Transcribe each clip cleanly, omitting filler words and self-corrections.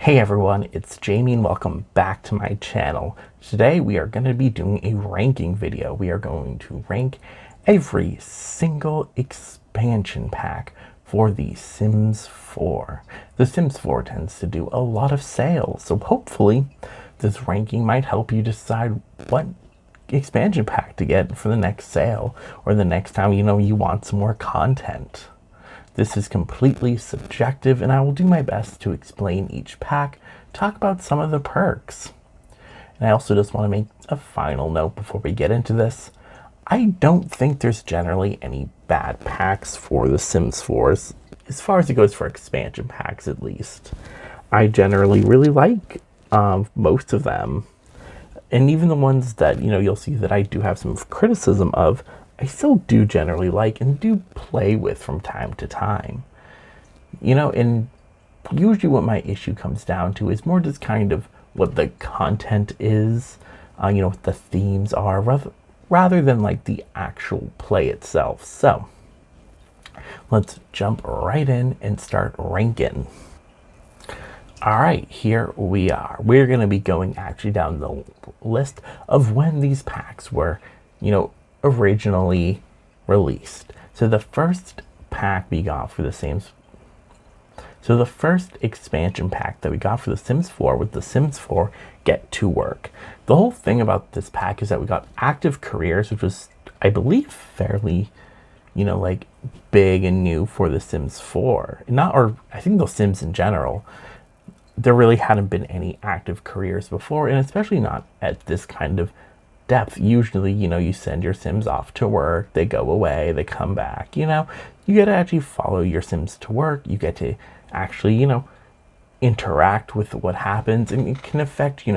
Hey everyone, it's Jamie and welcome back to my channel. Today we are going to be doing a ranking video. We are going to rank every single expansion pack for The Sims 4. The Sims 4 tends to do a lot of sales, so hopefully this ranking might help you decide what expansion pack to get for the next sale or the next time you want some more content. This is completely subjective, and I will do my best to explain each pack, talk about some of the perks. And I also just want to make a final note before we get into this. I don't think there's generally any bad packs for The Sims 4, as far as it goes for expansion packs at least. I generally really like most of them. And even the ones that, you'll see that I do have some criticism of, I still do generally like and do play with from time to time. And usually what my issue comes down to is more just kind of what the content is, what the themes are, rather than like the actual play itself. So let's jump right in and start ranking. All right, here we are. We're going to be going actually down the list of when these packs were, originally released. So the first pack we got for the Sims, so the first expansion pack that we got for The Sims 4 was The Sims 4 Get to Work. The whole thing about this pack is that we got active careers, which was, I believe, fairly, like big and new for The Sims 4. I think The Sims in general. There really hadn't been any active careers before, and especially not at this kind of depth. Usually, you send your Sims off to work, they go away, they come back, you get to actually follow your Sims to work, you get to actually, interact with what happens, and it can affect,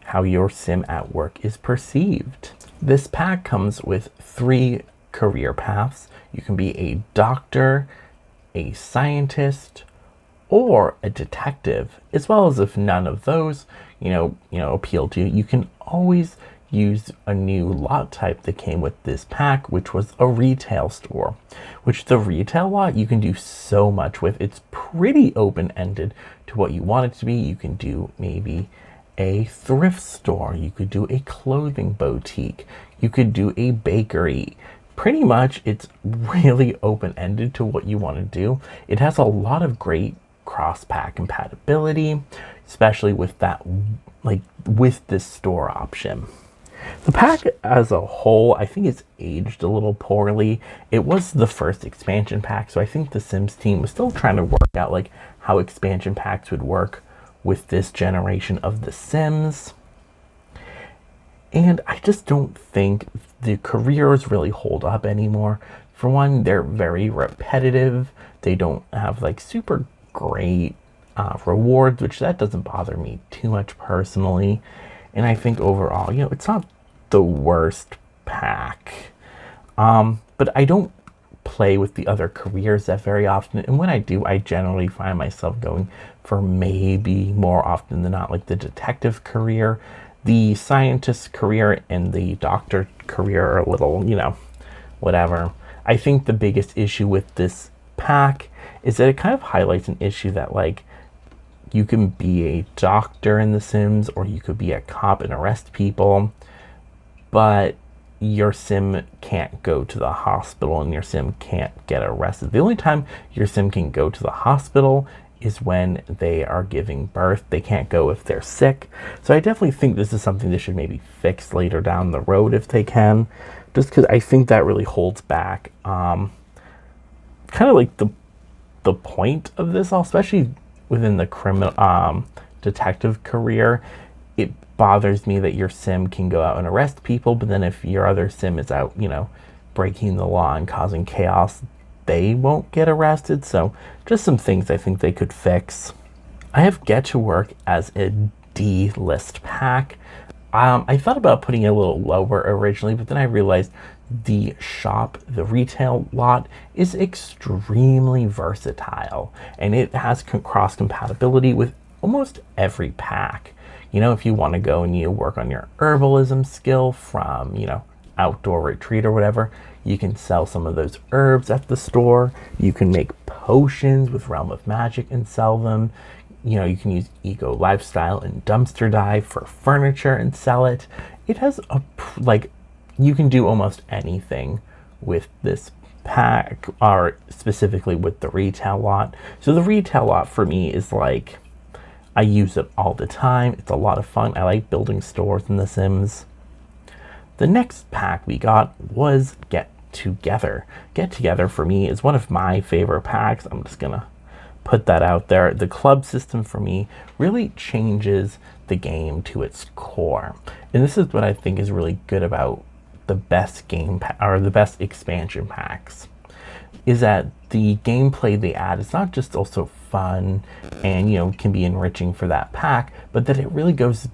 how your Sim at work is perceived. This pack comes with 3 career paths. You can be a doctor, a scientist, or a detective, as well as if none of those, appeal to you, you can always use a new lot type that came with this pack, which was a retail store, which the retail lot you can do so much with. It's pretty open-ended to what you want it to be. You can do maybe a thrift store, you could do a clothing boutique, you could do a bakery. Pretty much it's really open-ended to what you want to do. It has a lot of great cross-pack compatibility, especially with that, with this store option. The pack as a whole, I think it's aged a little poorly. It was the first expansion pack, so I think the Sims team was still trying to work out how expansion packs would work with this generation of the Sims. And I just don't think the careers really hold up anymore. For one, they're very repetitive. They don't have super great rewards, which that doesn't bother me too much personally. And I think overall, it's not the worst pack. But I don't play with the other careers that very often. And when I do, I generally find myself going for maybe more often than not, the detective career. The scientist career and the doctor career are a little, whatever. I think the biggest issue with this pack is that it kind of highlights an issue that you can be a doctor in The Sims, or you could be a cop and arrest people, but your Sim can't go to the hospital and your Sim can't get arrested. The only time your Sim can go to the hospital is when they are giving birth. They can't go if they're sick. So I definitely think this is something they should maybe fix later down the road if they can, just because I think that really holds back kind of the point of this all, especially within the criminal detective career. It bothers me that your Sim can go out and arrest people, but then if your other Sim is out, breaking the law and causing chaos, they won't get arrested. So just some things I think they could fix. I have Get to Work as a D list pack. I thought about putting it a little lower originally, but then I realized the retail lot is extremely versatile, and it has cross compatibility with almost every pack. If you want to go and work on your herbalism skill from, outdoor retreat or whatever, you can sell some of those herbs at the store. You can make potions with Realm of Magic and sell them. You know, you can use Eco Lifestyle and Dumpster Dive for furniture and sell it. It has like, you can do almost anything with this pack, or specifically with the retail lot. So the retail lot for me is like, I use it all the time. It's a lot of fun. I like building stores in The Sims. The next pack we got was Get Together. Get Together for me is one of my favorite packs. I'm just gonna put that out there. The club system for me really changes the game to its core. And this is what I think is really good about the best or the best expansion packs, is that the gameplay they add is not just also fun and, you know, can be enriching for that pack, but that it really goes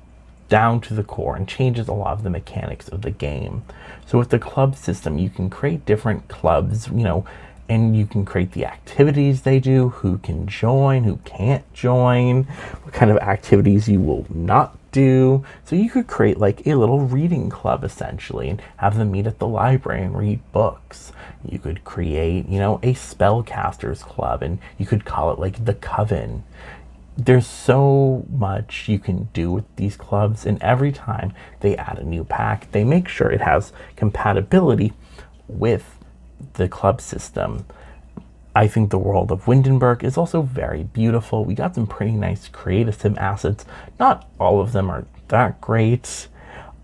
down to the core and changes a lot of the mechanics of the game. So with the club system, you can create different clubs, you know, and you can create the activities they do, who can join, who can't join, what kind of activities you will not do. So you could create like a little reading club essentially and have them meet at the library and read books. You could create, you know, a spellcasters club, and you could call it like the Coven. There's so much you can do with these clubs, and every time they add a new pack, they make sure it has compatibility with the club system. I think the world of Windenburg is also very beautiful. We got some pretty nice creative sim assets. Not all of them are that great.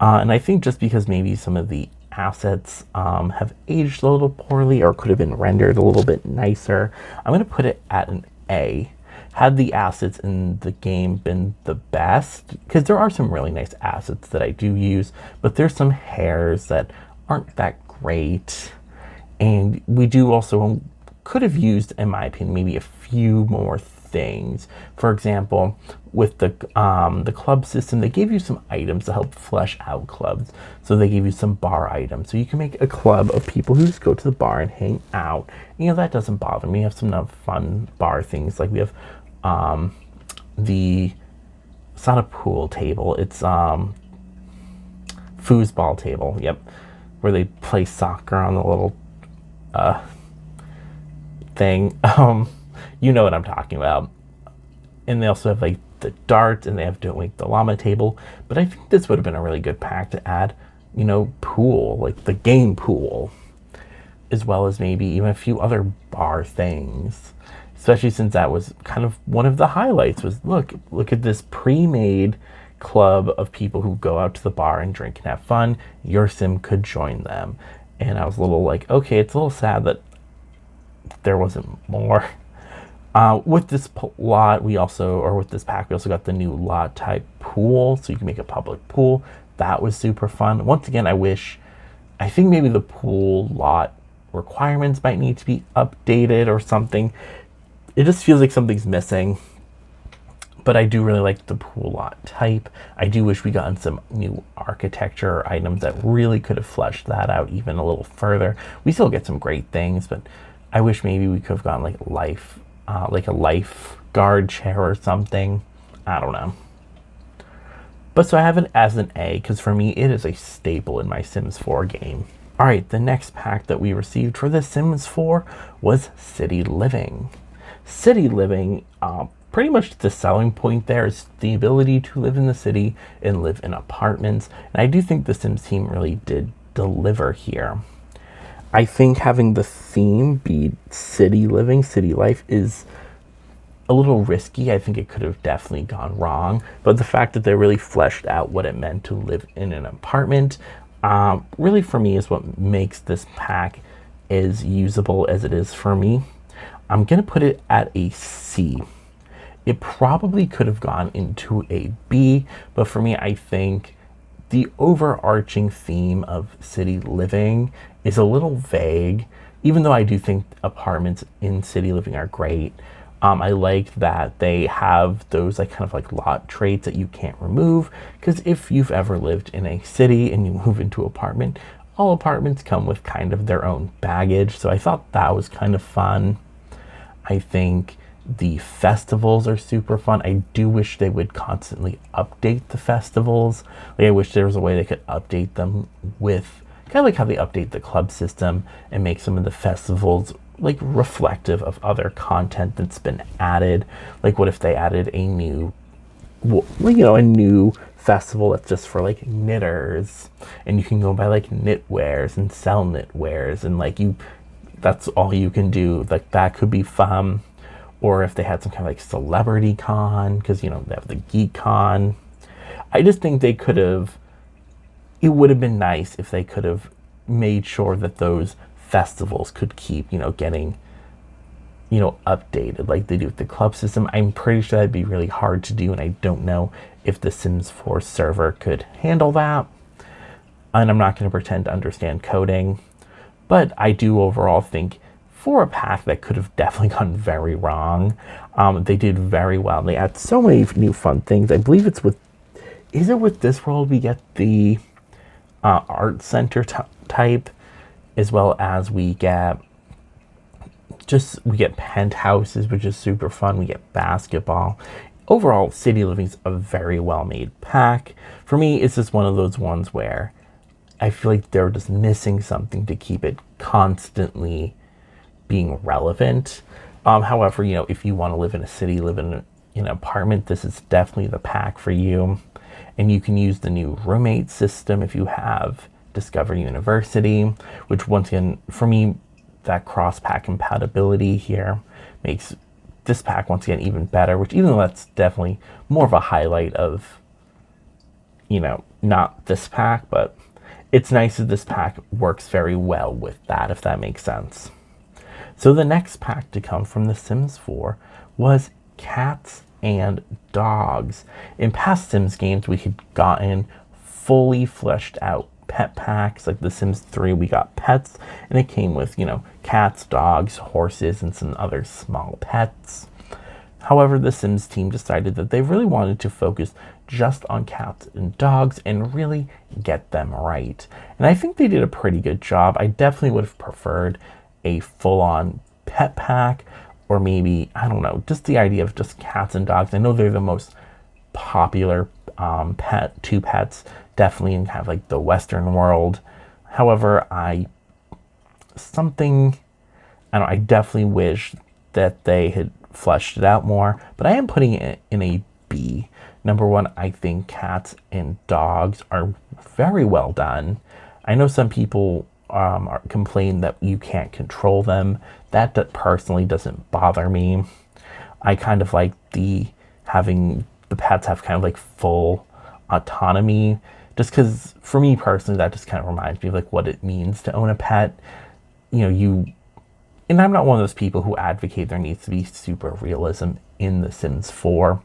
And I think just because maybe some of the assets have aged a little poorly or could have been rendered a little bit nicer, I'm going to put it at an A. Had the assets in the game been the best, because there are some really nice assets that I do use, but there's some hairs that aren't that great. And we do also could have used, in my opinion, maybe a few more things. For example, with the club system, they gave you some items to help flesh out clubs. So they gave you some bar items. So you can make a club of people who just go to the bar and hang out. You know, that doesn't bother me. We have some fun bar things. Like we have it's not a pool table. It's foosball table. Yep. Where they play soccer on the little thing. You know what I'm talking about. And they also have like the darts, and they have like the llama table. But I think this would have been a really good pack to add, you know, pool, like the game pool, as well as maybe even a few other bar things. Especially since that was kind of one of the highlights, was look at this pre-made club of people who go out to the bar and drink and have fun. Your sim could join them. And I was a little like, okay, it's a little sad that there wasn't more. With this lot, with this pack, we also got the new lot type pool, so you can make a public pool. That was super fun. Once again, I think maybe the pool lot requirements might need to be updated or something. It just feels like something's missing. But I do really like the pool lot type. I do wish we gotten some new architecture items that really could have fleshed that out even a little further. We still get some great things, but I wish maybe we could have gotten like a lifeguard chair or something. I don't know. But so I have it as an A, because for me it is a staple in my Sims 4 game. All right, the next pack that we received for the Sims 4 was City Living. City Living, pretty much the selling point there is the ability to live in the city and live in apartments. And I do think the Sims team really did deliver here. I think having the theme be city living, city life is a little risky. I think it could have definitely gone wrong. But the fact that they really fleshed out what it meant to live in an apartment, really for me is what makes this pack as usable as it is for me. I'm going to put it at a C. It probably could have gone into a B, but for me, I think the overarching theme of city living is a little vague, even though I do think apartments in city living are great. I like that they have those like kind of like lot traits that you can't remove, because if you've ever lived in a city and you move into an apartment, all apartments come with kind of their own baggage. So I thought that was kind of fun. I think the festivals are super fun. I do wish they would constantly update the festivals. Like I wish there was a way they could update them with kind of like how they update the club system and make some of the festivals like reflective of other content that's been added. Like what if they added a new, well, a new festival that's just for like knitters, and you can go buy like knitwares and sell knitwares, and like that's all you can do. Like that could be fun. Or if they had some kind of like celebrity con, because they have the geek con. I just think they could have, it would have been nice if they could have made sure that those festivals could keep getting updated like they do with the club system. I'm pretty sure that'd be really hard to do, and I don't know if the Sims 4 server could handle that. And I'm not going to pretend to understand coding, but I do overall think for a pack that could have definitely gone very wrong, they did very well. They add so many new fun things. I believe it's with, is it with this world we get the art center type, as well as we get penthouses, which is super fun. We get basketball. Overall, City Living's a very well made pack. For me, it's just one of those ones where I feel like they're just missing something to keep it constantly being relevant. However, if you want to live in a city, live in an apartment, this is definitely the pack for you. And you can use the new roommate system if you have Discover University, which once again, for me, that cross-pack compatibility here makes this pack once again even better, which even though that's definitely more of a highlight of, not this pack, but it's nice that this pack works very well with that, if that makes sense. So the next pack to come from The Sims 4 was Cats and Dogs. In past Sims games, we had gotten fully fleshed out pet packs. Like The Sims 3, we got pets, and it came with, cats, dogs, horses, and some other small pets. However, the Sims team decided that they really wanted to focus just on cats and dogs and really get them right. And I think they did a pretty good job. I definitely would have preferred a full-on pet pack, or maybe, I don't know, just the idea of just cats and dogs. I know they're the most popular two pets, definitely in kind of like the Western world. However, I definitely wish that they had fleshed it out more, but I am putting it in a B. Number one, I think cats and dogs are very well done. I know some people complain that you can't control them. That personally doesn't bother me. I kind of like having the pets have kind of like full autonomy, just because for me personally, that just kind of reminds me of like what it means to own a pet. And I'm not one of those people who advocate there needs to be super realism in The Sims 4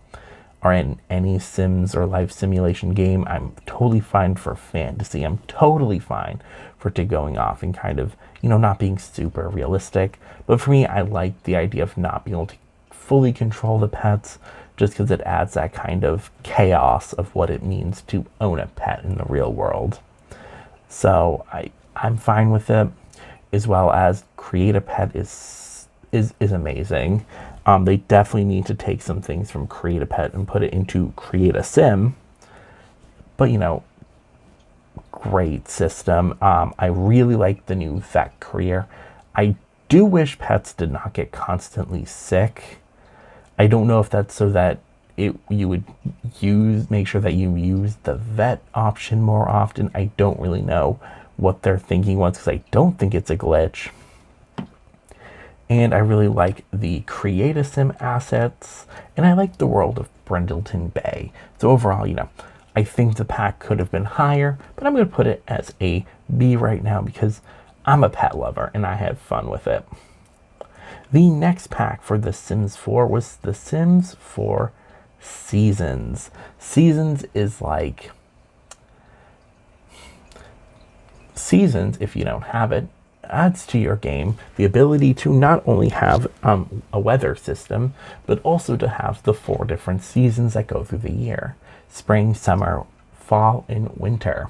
or in any Sims or life simulation game. I'm totally fine for fantasy. I'm totally fine for it going off and kind of, not being super realistic. But for me, I like the idea of not being able to fully control the pets, just because it adds that kind of chaos of what it means to own a pet in the real world. So I'm fine with it, as well as Create a Pet is amazing. They definitely need to take some things from Create a Pet and put it into Create a Sim. But great system. I really like the new vet career. I do wish pets did not get constantly sick. I don't know if that's so that you would make sure that you use the vet option more often. I don't really know what their thinking was, because I don't think it's a glitch. And I really like the Create a Sim assets, and I like the world of Brindleton Bay. So overall, I think the pack could have been higher, but I'm going to put it as a B right now because I'm a pet lover and I had fun with it. The next pack for The Sims 4 was The Sims 4 Seasons. Seasons is like... Seasons, if you don't have it, adds to your game the ability to not only have a weather system, but also to have the 4 different seasons that go through the year: spring, summer, fall, and winter.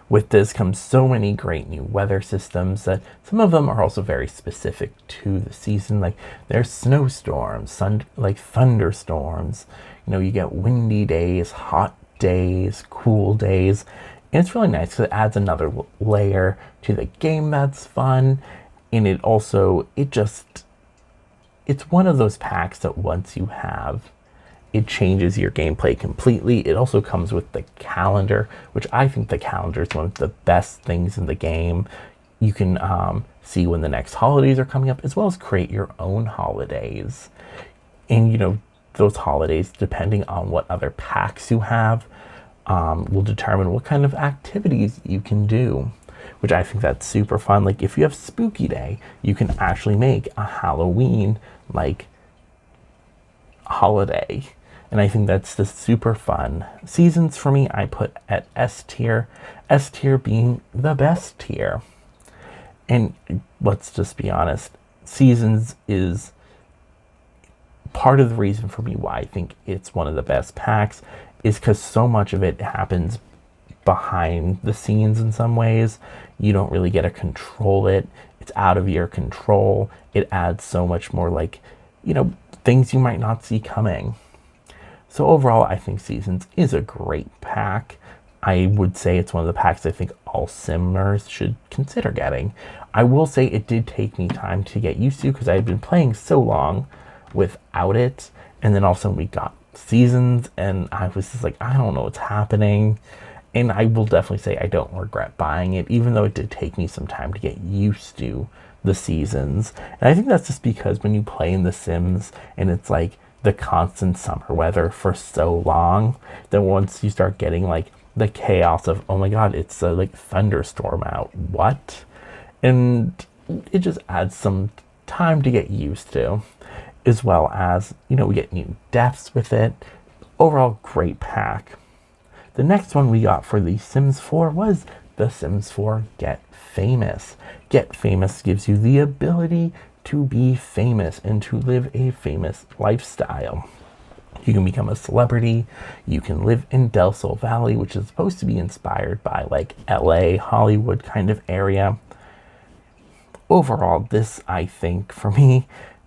With this comes so many great new weather systems that some of them are also very specific to the season. Like there's snowstorms, like thunderstorms. You get windy days, hot days, cool days. And it's really nice because it adds another layer to the game that's fun. And it's one of those packs that once you have, it changes your gameplay completely. It also comes with the calendar, which I think the calendar is one of the best things in the game. You can see when the next holidays are coming up, as well as create your own holidays. And those holidays, depending on what other packs you have, will determine what kind of activities you can do, which I think that's super fun. Like if you have Spooky Day, you can actually make a Halloween like holiday. And I think that's the super fun. Seasons for me, I put at S tier. S tier being the best tier. And let's just be honest, Seasons is part of the reason for me why I think it's one of the best packs, is because so much of it happens behind the scenes in some ways. You don't really get to control it. It's out of your control. It adds so much more, like, things you might not see coming. So overall, I think Seasons is a great pack. I would say it's one of the packs I think all simmers should consider getting. I will say it did take me time to get used to, because I had been playing so long without it. And then all of a sudden we got Seasons, and I was just like, I don't know what's happening. And I will definitely say I don't regret buying it, even though it did take me some time to get used to the Seasons. And I think that's just because when you play in The Sims and it's like the constant summer weather for so long, then once you start getting like the chaos of, oh my god, it's a like thunderstorm out, what? And it just adds some time to get used to, as well as, we get new deaths with it. Overall, great pack. The next one we got for The Sims 4 was The Sims 4 Get Famous. Get Famous gives you the ability to be famous and to live a famous lifestyle. You can become a celebrity. You can live in Del Sol Valley, which is supposed to be inspired by like LA, Hollywood kind of area. Overall, this, I think, for me,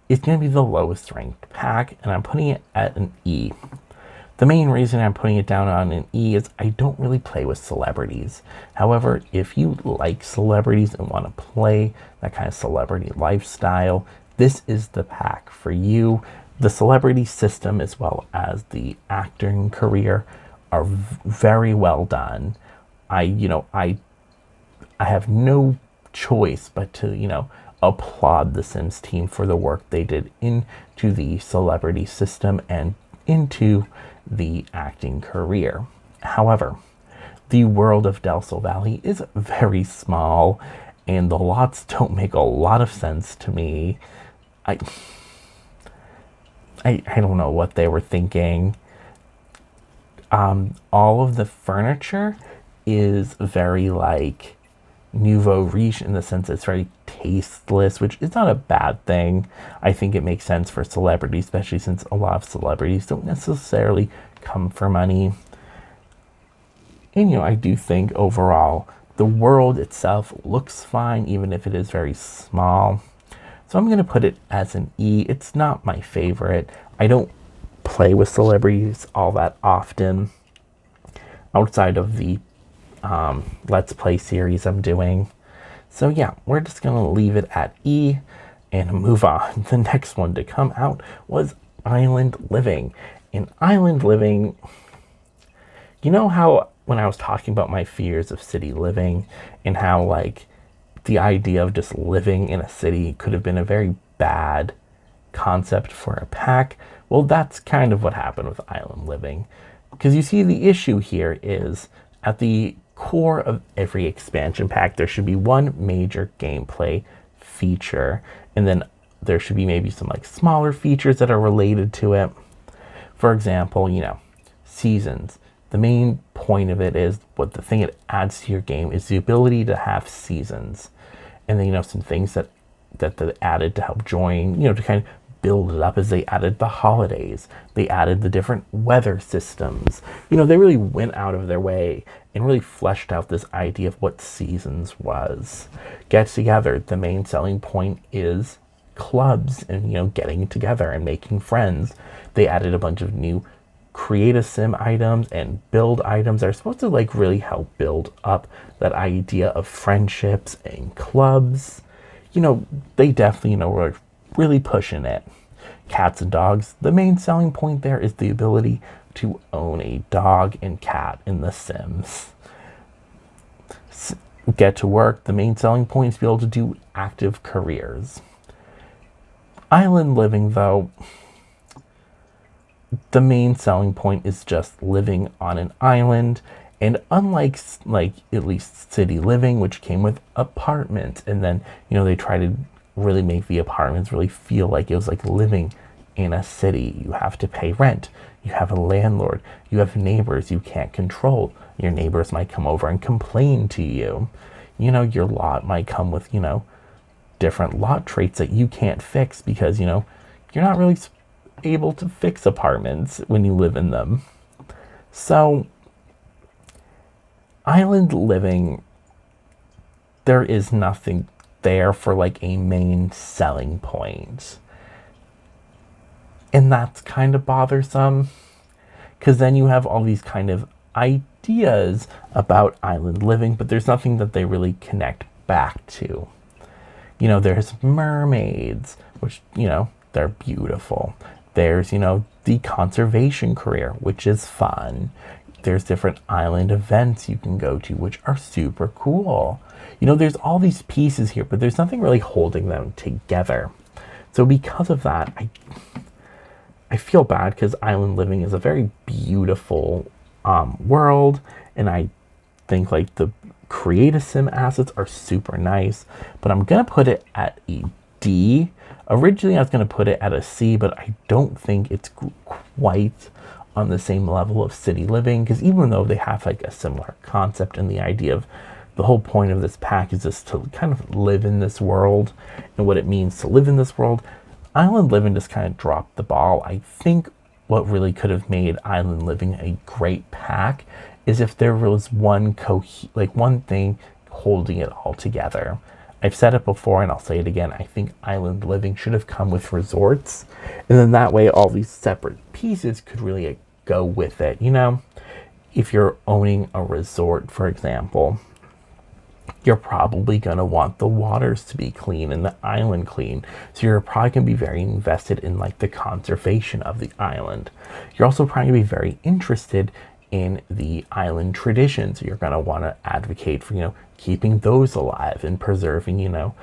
is going to be the lowest ranked pack, and I'm putting it at an E. The main reason I'm putting it down on an E is I don't really play with celebrities. However, if you like celebrities and want to play that kind of celebrity lifestyle, this is the pack for you. The celebrity system, as well as the acting career, are very well done. I have no choice but to, applaud the Sims team for the work they did into the celebrity system and into the acting career. However, the world of Del Sol Valley is very small, and the lots don't make a lot of sense to me. I don't know what they were thinking. All of the furniture is very like nouveau riche, in the sense it's very tasteless, which is not a bad thing. I think it makes sense for celebrities, especially since a lot of celebrities don't necessarily come for money. And I do think overall the world itself looks fine, even if it is very small. So I'm going to put it as an E. It's not my favorite. I don't play with celebrities all that often outside of the Let's Play series I'm doing. So yeah, we're just going to leave it at E and move on. The next one to come out was Island Living. In Island Living, how when I was talking about my fears of city living and how like the idea of just living in a city could have been a very bad concept for a pack, well, that's kind of what happened with Island Living. Because you see, the issue here is at the core of every expansion pack, there should be one major gameplay feature, and then there should be maybe some like smaller features that are related to it. For example, seasons. The main point of it is, what the thing it adds to your game is the ability to have seasons. And then, some things that they added to help join, to kind of build it up, as they added the holidays. They added the different weather systems. They really went out of their way and really fleshed out this idea of what seasons was. Get together. The main selling point is clubs and, getting together and making friends. They added a bunch of new create a sim items and build items that are supposed to like really help build up that idea of friendships and clubs. they definitely, were really pushing it. Cats and dogs, the main selling point there is the ability to own a dog and cat in The Sims. Get to work, the main selling point is to be able to do active careers. Island living, though, the main selling point is just living on an island. And unlike, like, at least city living, which came with apartments, and then, they try to really make the apartments really feel like it was like living in a city. You have to pay rent. You have a landlord. You have neighbors you can't control. Your neighbors might come over and complain to you. Your lot might come with, different lot traits that you can't fix because, you're not really able to fix apartments when you live in them. So, island living, there is nothing there for like a main selling point. And that's kind of bothersome because then you have all these kind of ideas about island living, but there's nothing that they really connect back to. There's mermaids, which, they're beautiful. There's, the conservation career, which is fun. There's different island events you can go to, which are super cool. There's all these pieces here, but there's nothing really holding them together. So because of that, I feel bad because island living is a very beautiful world, and I think like the create sim assets are super nice, but I'm gonna put it at a D. Originally I was gonna put it at a C, but I don't think it's quite on the same level of city living, because even though they have like a similar concept and the idea of the whole point of this pack is just to kind of live in this world and what it means to live in this world, island living just kind of dropped the ball. I think what really could have made island living a great pack is if there was one thing holding it all together. I've said it before and I'll say it again. I think island living should have come with resorts, and then that way all these separate pieces could really go with it. If you're owning a resort, for example, you're probably going to want the waters to be clean and the island clean. So you're probably going to be very invested in like the conservation of the island. You're also probably going to be very interested in the island traditions. So you're going to want to advocate for, keeping those alive and preserving,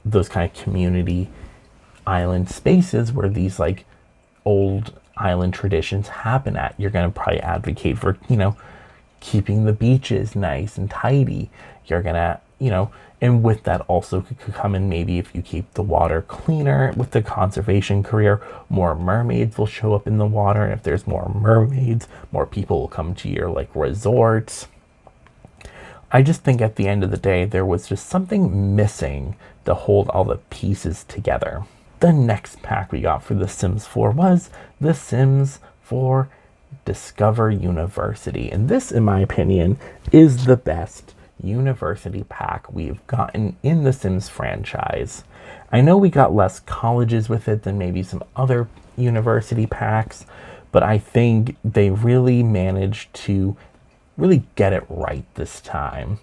those kind of community island spaces where these like old island traditions happen at. You're going to probably advocate for, keeping the beaches nice and tidy. You're gonna, and with that also could come in maybe if you keep the water cleaner with the conservation career, more mermaids will show up in the water. And if there's more mermaids, more people will come to your like resorts. I just think at the end of the day, there was just something missing to hold all the pieces together. The next pack we got for The Sims 4 was The Sims 4 Discover University. And this, in my opinion, is the best university pack we've gotten in the Sims franchise. I know we got less colleges with it than maybe some other university packs, but I think they really managed to really get it right this time.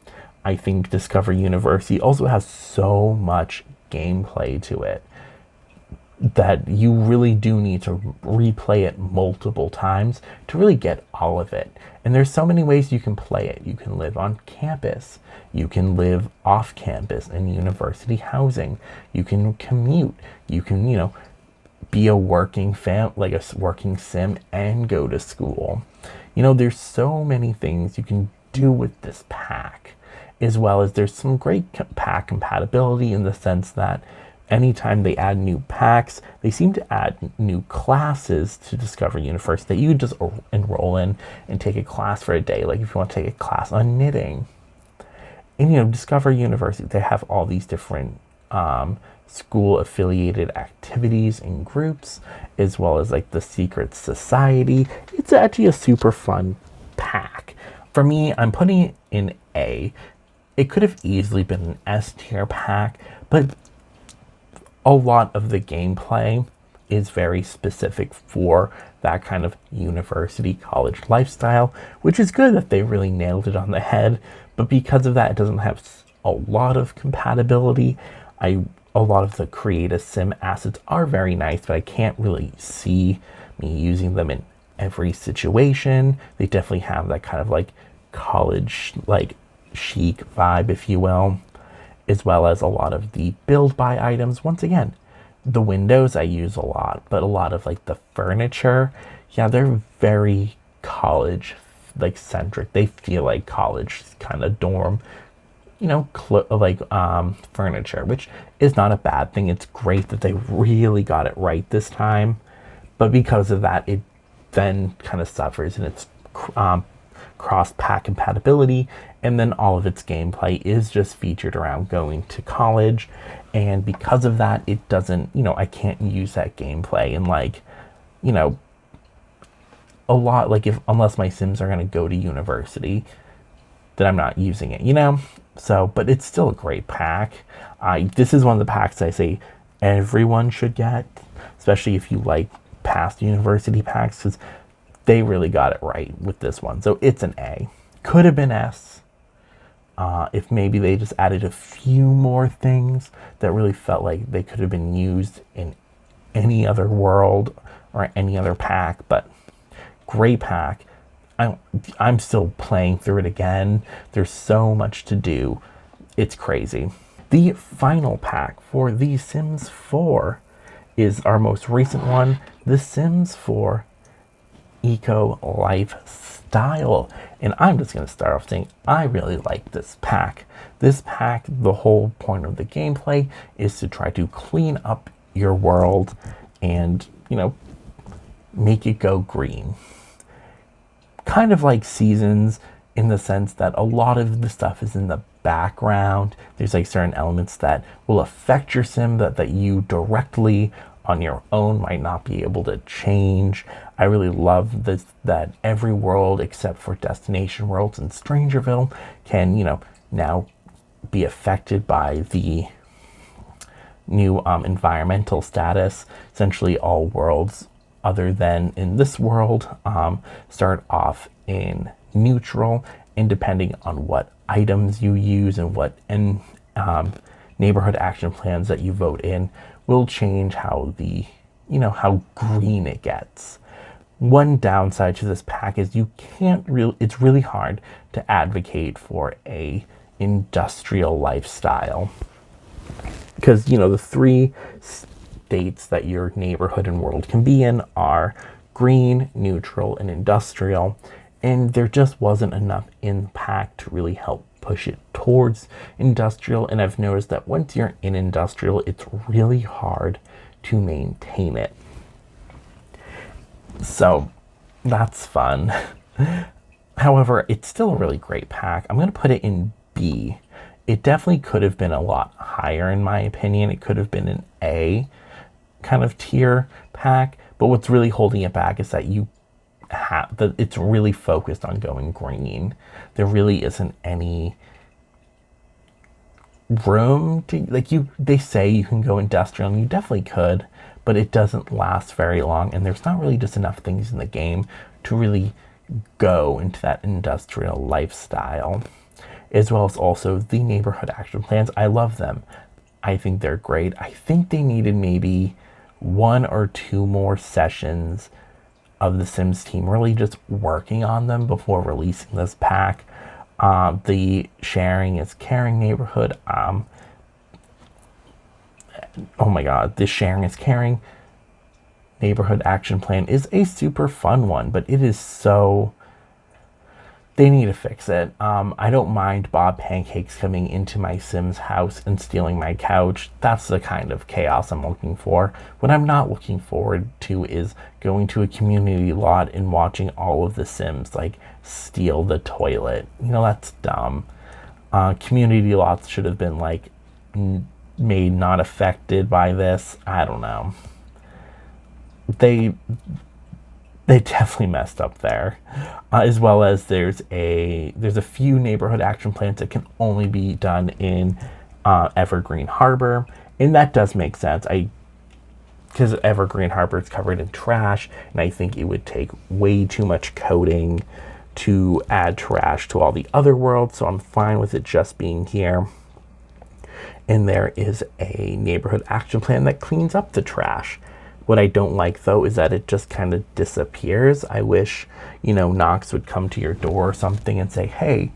I think Discover University also has so much gameplay to it that you really do need to replay it multiple times to really get all of it. And there's so many ways you can play it. You can live on campus. You can live off campus in university housing. You can commute. You can, be a working working sim and go to school. There's so many things you can do with this pack, as well as there's some great pack compatibility in the sense that anytime they add new packs, they seem to add new classes to Discover University that you could just enroll in and take a class for a day. Like if you want to take a class on knitting. And Discover University, they have all these different school affiliated activities and groups, as well as like the secret society. It's actually a super fun pack. For me, I'm putting it in A. It could have easily been an S tier pack, but a lot of the gameplay is very specific for that kind of university college lifestyle, which is good that they really nailed it on the head. But because of that, it doesn't have a lot of compatibility. I a lot of the create a sim assets are very nice, but I can't really see me using them in every situation. They definitely have that kind of like college, like chic vibe, if you will, as well as a lot of the build buy items. Once again, the windows I use a lot, but a lot of like the furniture, yeah, they're very college like centric. They feel like college kind of dorm, you know, furniture, which is not a bad thing. It's great that they really got it right this time, but because of that, it then kind of suffers in its cross pack compatibility, and then all of its gameplay is just featured around going to college, and because of that, it doesn't, you know, I can't use that gameplay in like, you know, a lot, like if unless my Sims are going to go to university, then I'm not using it, you know. So, but it's still a great pack. This is one of the packs I say everyone should get, especially if you like past university packs, because they really got it right with this one. So it's an A. Could have been S, if maybe they just added a few more things that really felt like they could have been used in any other world or any other pack. But great pack. I'm still playing through it again. There's so much to do. It's crazy. The final pack for The Sims 4 is our most recent one, The Sims 4 Eco Lifestyle. And I'm just going to start off saying I really like this pack. This pack, the whole point of the gameplay is to try to clean up your world and, you know, make it go green. Kind of like Seasons in the sense that a lot of the stuff is in the background. There's like certain elements that will affect your sim that you directly on your own might not be able to change. I really love this, that every world except for destination worlds in Strangerville can, you know, now be affected by the new environmental status. Essentially all worlds other than in this world start off in neutral, and depending on what items you use and what neighborhood action plans that you vote in will change how the, you know, how green it gets. One downside to this pack is you can't really, it's really hard to advocate for a industrial lifestyle, because, you know, the three states that your neighborhood and world can be in are green, neutral, and industrial, and there just wasn't enough in the pack to really help push it towards industrial. And I've noticed that once you're in industrial, it's really hard to maintain it. So that's fun. However, it's still a really great pack. I'm going to put it in B. It definitely could have been a lot higher in my opinion. It could have been an A kind of tier pack, but what's really holding it back is that you have that it's really focused on going green. There really isn't any room to, like, they say you can go industrial, and you definitely could, but it doesn't last very long, and there's not really just enough things in the game to really go into that industrial lifestyle. As well as also the neighborhood action plans. I love them. I think they're great. I think they needed maybe 1 or 2 more sessions of the Sims team really just working on them before releasing this pack. The sharing is caring neighborhood. Oh my god, the sharing is caring neighborhood action plan is a super fun one, but it is so, they need to fix it. I don't mind Bob Pancakes coming into my Sims house and stealing my couch. That's the kind of chaos I'm looking for. What I'm not looking forward to is going to a community lot and watching all of the Sims like steal the toilet. You know, that's dumb. Community lots should have been like made not affected by this. I don't know. They definitely messed up there, as well as there's a few neighborhood action plans that can only be done in Evergreen Harbor, and that does make sense. Because Evergreen Harbor is covered in trash, and I think it would take way too much coding to add trash to all the other worlds, so I'm fine with it just being here. and there is a neighborhood action plan that cleans up the trash. What I don't like though is that it just kind of disappears. I wish, Knox would come to your door or something and say, hey,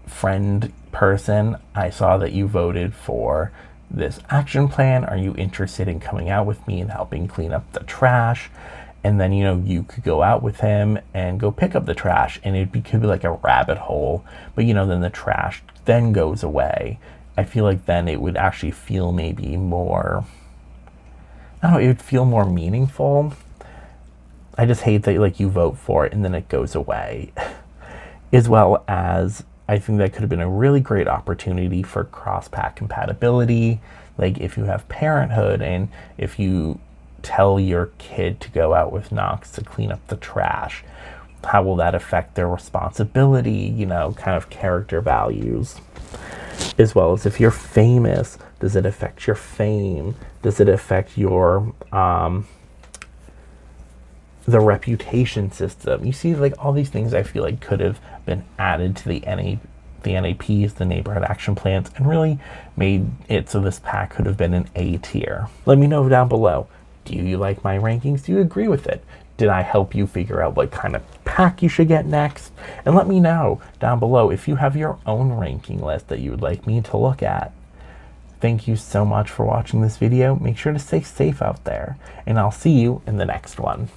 friend person, I saw that you voted for this action plan. Are you interested in coming out with me and helping clean up the trash? And then, you could go out with him and go pick up the trash, and could be like a rabbit hole. But, then the trash then goes away. I feel like then it would actually feel maybe more, I don't know, it would feel more meaningful. I just hate that, like, you vote for it and then it goes away. As well as, I think that could have been a really great opportunity for cross-pack compatibility. Like, if you have Parenthood and if you tell your kid to go out with Knox to clean up the trash, how will that affect their responsibility, kind of character values? As well as if you're famous, does it affect your fame? Does it affect your the reputation system? You see, like, all these things I feel like could have been added to the NAPs, the neighborhood action plans, and really made it so this pack could have been an A tier. Let me know down below. Do you like my rankings? Do you agree with it? Did I help you figure out what kind of pack you should get next? And let me know down below if you have your own ranking list that you would like me to look at. Thank you so much for watching this video. Make sure to stay safe out there, and I'll see you in the next one.